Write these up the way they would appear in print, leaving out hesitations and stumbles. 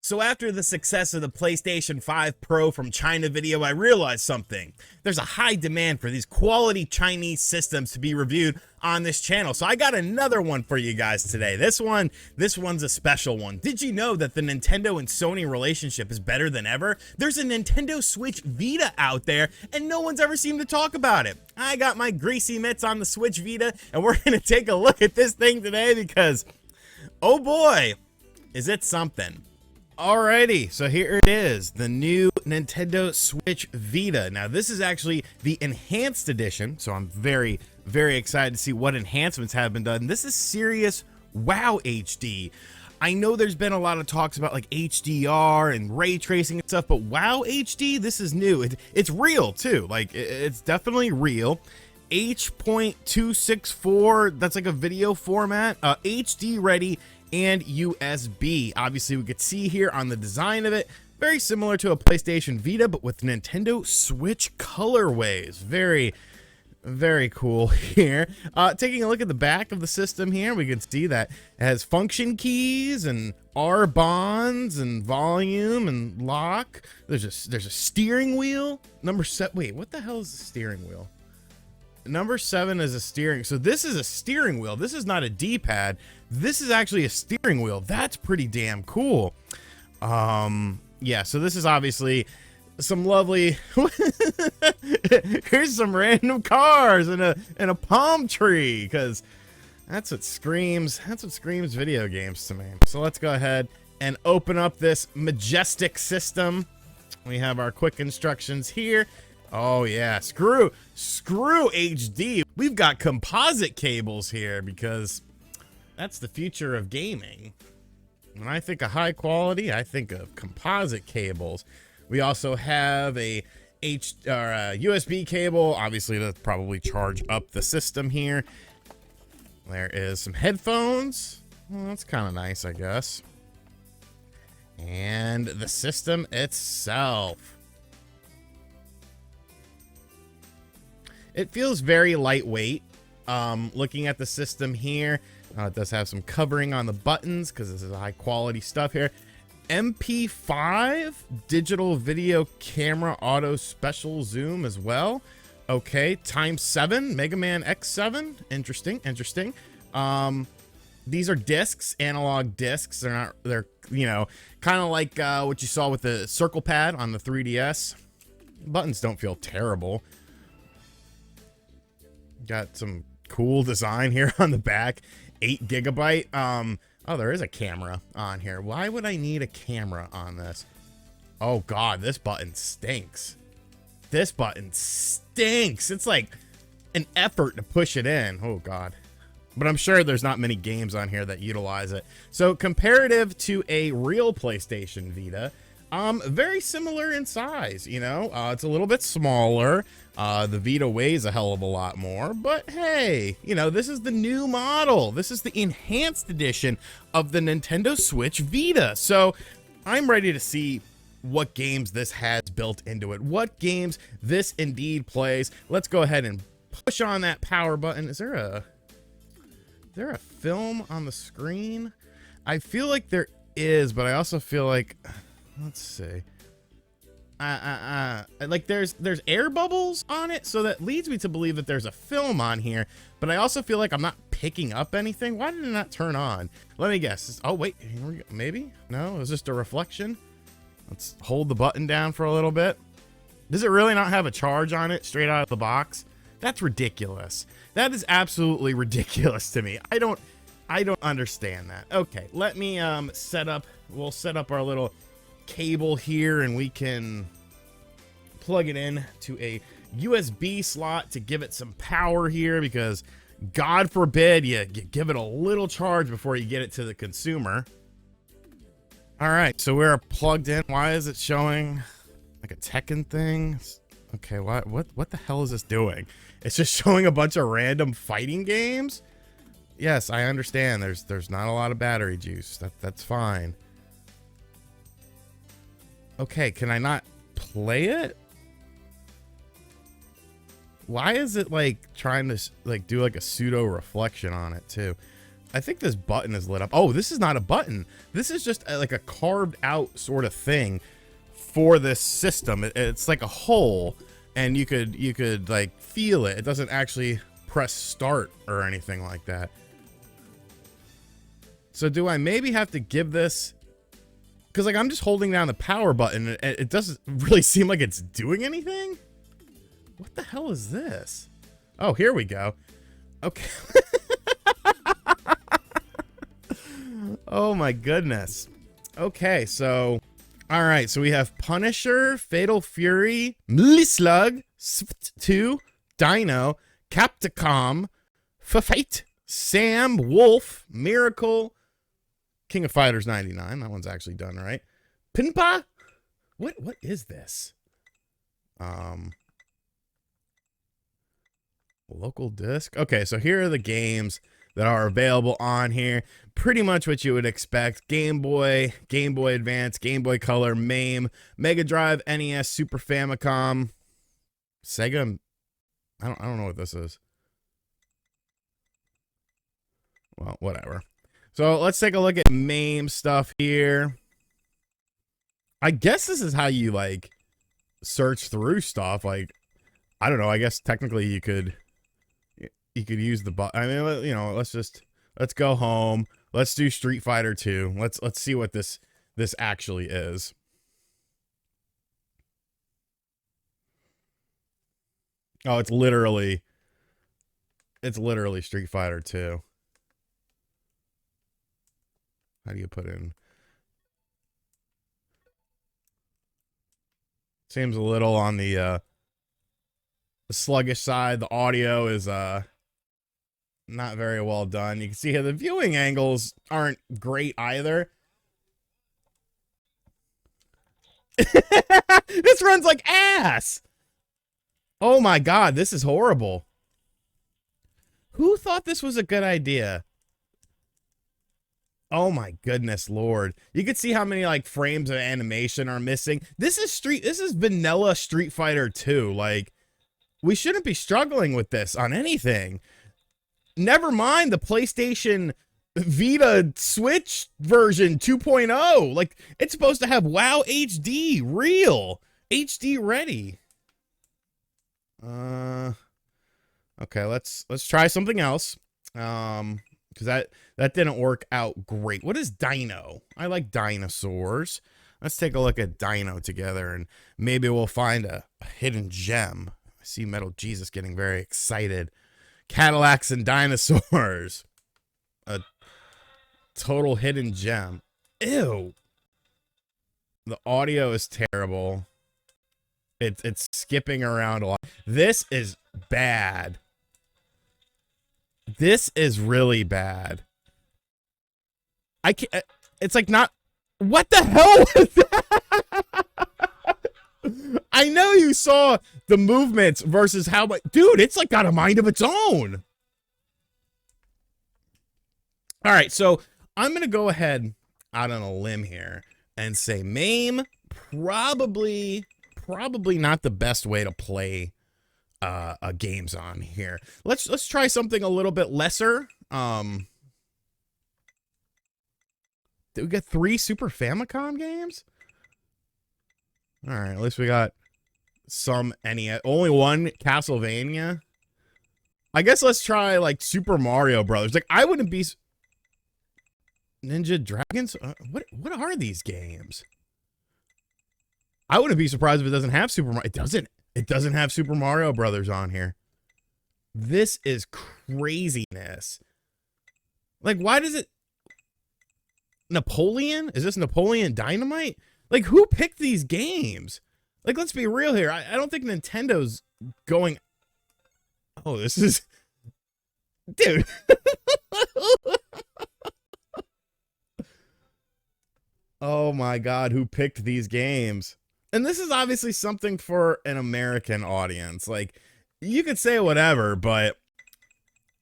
So after the success of the PlayStation 5 Pro from China video, I realized something. There's a high demand for these quality Chinese systems to be reviewed on this channel. So I got another one for you guys today. This one's a special one. Did you know that the Nintendo and Sony relationship is better than ever? There's a Nintendo Switch Vita out there and no one's ever seemed to talk about it. I got my greasy mitts on the Switch Vita and we're going to take a look at this thing today because, oh boy, is it something. Alrighty, so here it is, the new Nintendo Switch Vita. Now, this is actually the enhanced edition, so I'm very, very excited to see what enhancements have been done. This is serious WoW HD. I know there's been a lot of talks about like HDR and ray tracing and stuff, but WoW HD, this is new. It's real too, like it's definitely real. H.264, that's like a video format, HD ready, and USB. Obviously, we could see here on the design of it, very similar to a PlayStation Vita, but with Nintendo Switch colorways. Very, very cool here. Taking a look at the back of the system here, we can see that it has function keys and R bonds and volume and lock. There's a steering wheel. Number 7. Wait, what the hell is the steering wheel? Number 7 is a steering. So this is a steering wheel. This is not a D-pad. This is actually a steering wheel. That's pretty damn cool. Yeah, so this is obviously some lovely here's some random cars and a palm tree, because that's what screams video games to me. So let's go ahead and open up this majestic system. We have our quick instructions here. Oh yeah, screw HD. We've got composite cables here because that's the future of gaming. When I think of high quality, I think of composite cables. We also have a USB cable, obviously to probably charge up the system here. There is some headphones. Well, that's kind of nice, I guess. And the system itself. It feels very lightweight. Looking at the system here, it does have some covering on the buttons because this is high quality stuff here. MP5 digital video camera auto special zoom as well. Okay, x7 Mega Man X7. Interesting. These are discs, analog discs. They're you know, kind of like what you saw with the circle pad on the 3DS. Buttons don't feel terrible. Got some cool design here on the back. 8 GB. Oh, there is a camera on here. Why would I need a camera on this? Oh god, this button stinks. This button stinks. It's like an effort to push it in. Oh god. But I'm sure there's not many games on here that utilize it. So comparative to a real PlayStation Vita, very similar in size, you know. It's a little bit smaller. The Vita weighs a hell of a lot more, but hey, you know, this is the new model. This is the enhanced edition of the Nintendo Switch Vita. So I'm ready to see what games this has built into it, what games this indeed plays. Let's go ahead and push on that power button. Is there a film on the screen? I feel like there is, but I also feel like, let's see. Like there's air bubbles on it, so that leads me to believe that there's a film on here, but I also feel like I'm not picking up anything. Why did it not turn on? Let me guess. Oh wait, here we go. Maybe? No, it was just a reflection. Let's hold the button down for a little bit. Does it really not have a charge on it straight out of the box? That's ridiculous. That is absolutely ridiculous to me. I don't understand that. Okay, let me we'll set up our little cable here and we can plug it in to a USB slot to give it some power here, because God forbid you give it a little charge before you get it to the consumer. All right, so we're plugged in. Why is it showing like a Tekken thing? Okay, what the hell is this doing? It's just showing a bunch of random fighting games. Yes, I understand. There's not a lot of battery juice. That's fine. Okay, can I not play it? Why is it like trying to like do like a pseudo reflection on it too? I think this button is lit up. Oh, this is not a button. This is just like a carved out sort of thing for this system. It's like a hole, and you could like feel it. It doesn't actually press start or anything like that. So do I maybe have to give this, because like I'm just holding down the power button and it doesn't really seem like it's doing anything? What the hell is this? Oh, here we go. Okay. Oh my goodness. Okay, so all right, so we have Punisher, Fatal Fury, Mlislug, Sft 2, Dino, Capticom, Fight, Sam, Wolf, Miracle, King of Fighters 99. That one's actually done right. Pinpa? What is this? Local disc. Okay, so here are the games that are available on here. Pretty much what you would expect. Game Boy, Game Boy Advance, Game Boy Color, MAME, Mega Drive, NES, Super Famicom, Sega. I don't know what this is. Well, whatever. So let's take a look at MAME stuff here. I guess this is how you like search through stuff. Like, I don't know. I guess technically you could use the button. I mean, you know, let's go home. Let's do Street Fighter 2. Let's see what this actually is. Oh, it's literally Street Fighter 2. How do you put in? Seems a little on the sluggish side. The audio is not very well done. You can see here the viewing angles aren't great either. This runs like ass. Oh my god, this is horrible. Who thought this was a good idea? Oh my goodness lord. You can see how many like frames of animation are missing. This is vanilla Street Fighter 2. Like, we shouldn't be struggling with this on anything. Never mind the PlayStation Vita Switch version 2.0. Like, it's supposed to have WoW HD, real HD ready. Okay, let's try something else. Because that didn't work out great. What is Dino? I like dinosaurs. Let's take a look at Dino together, and maybe we'll find a hidden gem. I see Metal Jesus getting very excited. Cadillacs and dinosaurs. A total hidden gem. Ew. The audio is terrible. It's skipping around a lot. This is bad. This is really bad. I can't. It's like not. What the hell was that? I know you saw the movements versus how much. Dude, it's like got a mind of its own. All right, so I'm going to go ahead out on a limb here and say MAME probably not the best way to play games on here. Let's try something a little bit lesser. Did we get 3 Super Famicom games? All right, at least we got some NES. Only one Castlevania. I guess let's try like Super Mario Brothers. Like, I wouldn't be Ninja Dragons. What are these games? I wouldn't be surprised if it doesn't have Super Mario. It doesn't have Super Mario Brothers on here. This is craziness. Like, why does it... Napoleon? Is this Napoleon Dynamite? Like, who picked these games? Like, let's be real here. I don't think Nintendo's going... Oh, this is... Dude. Oh my god, who picked these games? And this is obviously something for an American audience. Like, you could say whatever, but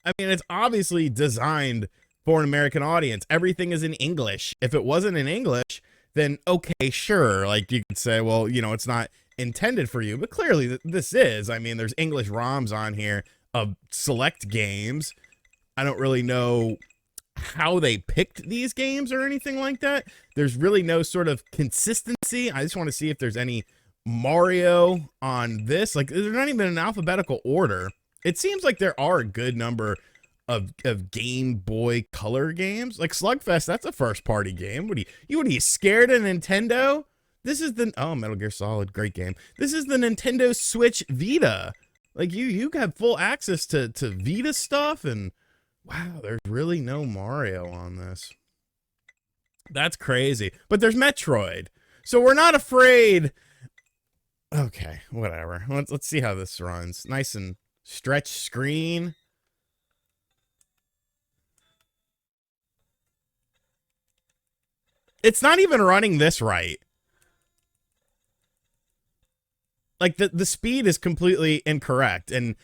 I mean, it's obviously designed for an American audience. Everything is in English. If it wasn't in English, then okay, sure. Like, you could say, well, you know, it's not intended for you, but clearly this is. I mean, there's English ROMs on here of select games. I don't really know how they picked these games or anything like that. There's really no sort of consistency. I just want to see if there's any Mario on this. Like, they're not even in alphabetical order. It seems like there are a good number of Game Boy Color games. Like Slugfest, that's a first party game. What are you scared of Nintendo? This is the Metal Gear Solid, great game. This is the Nintendo Switch Vita. Like you have full access to Vita stuff, and wow, there's really no Mario on this. That's crazy. But there's Metroid. So we're not afraid. Okay, whatever. Let's see how this runs. Nice and stretched screen. It's not even running this right. Like the speed is completely incorrect, and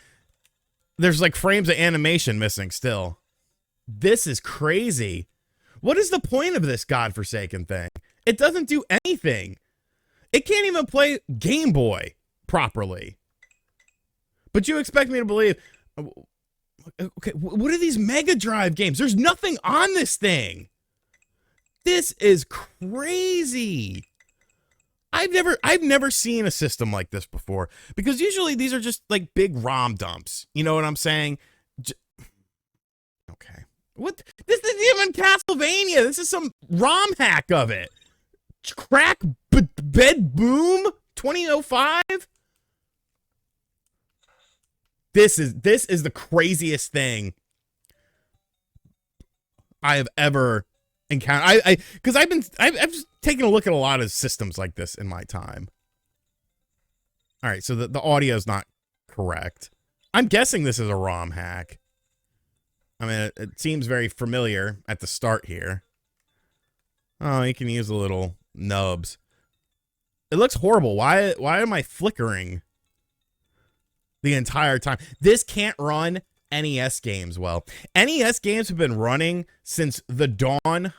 there's like frames of animation missing still. This is crazy. What is the point of this godforsaken thing? It doesn't do anything. It can't even play Game Boy properly. But you expect me to believe... Okay, what are these Mega Drive games? There's nothing on this thing. This is crazy. I've never seen a system like this before, because usually these are just like big ROM dumps. You know what I'm saying? Okay. What? This isn't even Castlevania. This is some ROM hack of it. Crack bed boom 2005. This is the craziest thing I have ever encountered. Because I've just taken a look at a lot of systems like this in my time. All right, so the audio is not correct. I'm guessing this is a ROM hack. I mean, it seems very familiar at the start here. Oh, you can use the little nubs. It looks horrible. Why am I flickering the entire time? This can't run NES games well. NES games have been running since the dawn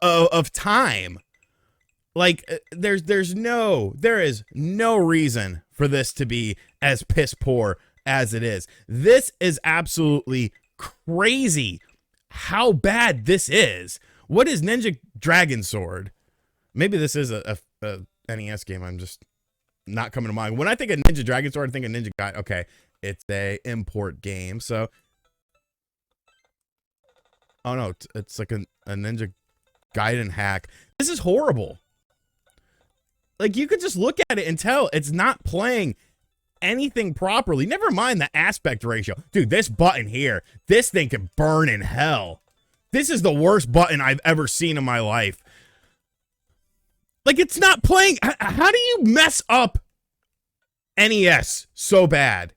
of time. Like, there is no reason for this to be as piss poor as it is. This is absolutely crazy how bad this is. What is Ninja Dragon Sword? Maybe this is a NES game. I'm just not coming to mind. When I think of Ninja Dragon Sword, I think of Ninja Gaiden. Okay, it's a import game. So, oh no, it's like a Ninja Gaiden hack. This is horrible. Like, you could just look at it and tell it's not playing anything properly. Never mind the aspect ratio. Dude, this button here, this thing can burn in hell. This is the worst button I've ever seen in my life. Like, it's not playing. How do you mess up NES so bad?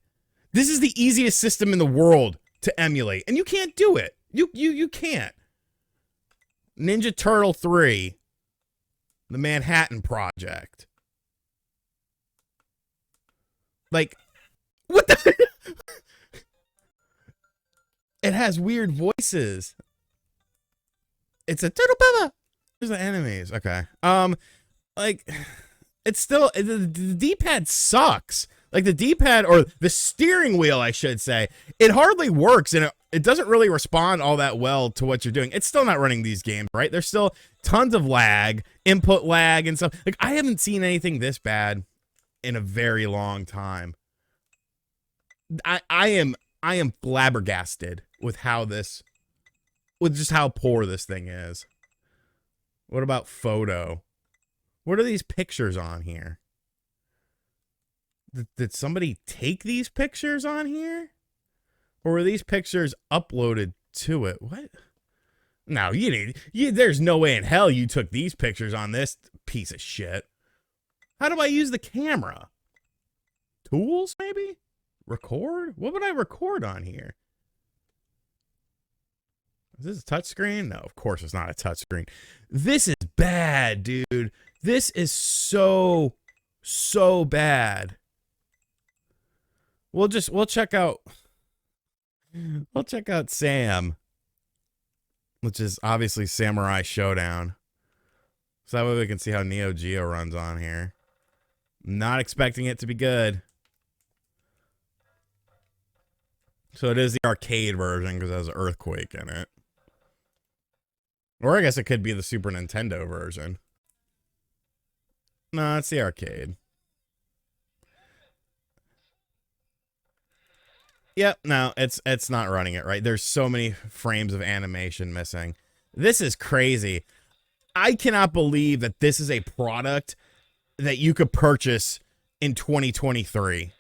This is the easiest system in the world to emulate, and you can't do it. You can't. Ninja Turtle 3. The Manhattan Project. Like, what the? It has weird voices. It's a turtle papa. There's the enemies. Okay. Like, it's still, the D-pad sucks. Like, the D-pad, or the steering wheel, I should say, it hardly works, and it doesn't really respond all that well to what you're doing. It's still not running these games, right? There's still tons of lag, input lag, and stuff. Like, I haven't seen anything this bad in a very long time. I am flabbergasted with just how poor this thing is. What about photo? What are these pictures on here? Did somebody take these pictures on here? Or were these pictures uploaded to it? What? No, there's no way in hell you took these pictures on this piece of shit. How do I use the camera? Tools, maybe? Record? What would I record on here? Is this a touchscreen? No, of course it's not a touchscreen. This is bad, dude. This is so bad. We'll check out Sam, which is obviously Samurai Showdown. So that way we can see how Neo Geo runs on here. Not expecting it to be good. So it is the arcade version because it has an earthquake in it. Or I guess it could be the Super Nintendo version. No, it's the arcade. Yep, no, it's not running it right. There's so many frames of animation missing. This is crazy. I cannot believe that this is a product that you could purchase in 2023.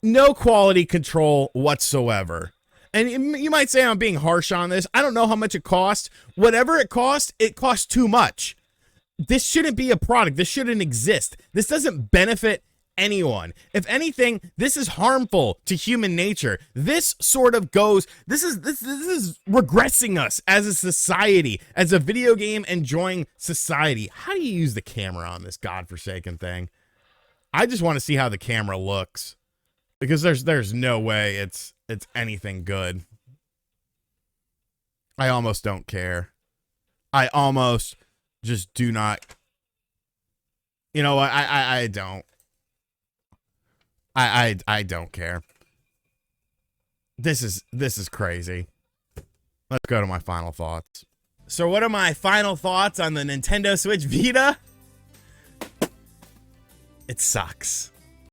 No quality control whatsoever. And you might say I'm being harsh on this. I don't know how much it cost. Whatever it cost too much. This shouldn't be a product. This shouldn't exist. This doesn't benefit anyone. If anything, this is harmful to human nature. This sort of goes, this is regressing us as a society, as a video game enjoying society. How do you use the camera on this godforsaken thing? I just want to see how the camera looks, because there's no way it's anything good. I almost don't care. I almost just do not. You know what? I don't. I don't care. This is crazy. Let's go to my final thoughts. So what are my final thoughts on the Nintendo Switch Vita? It sucks.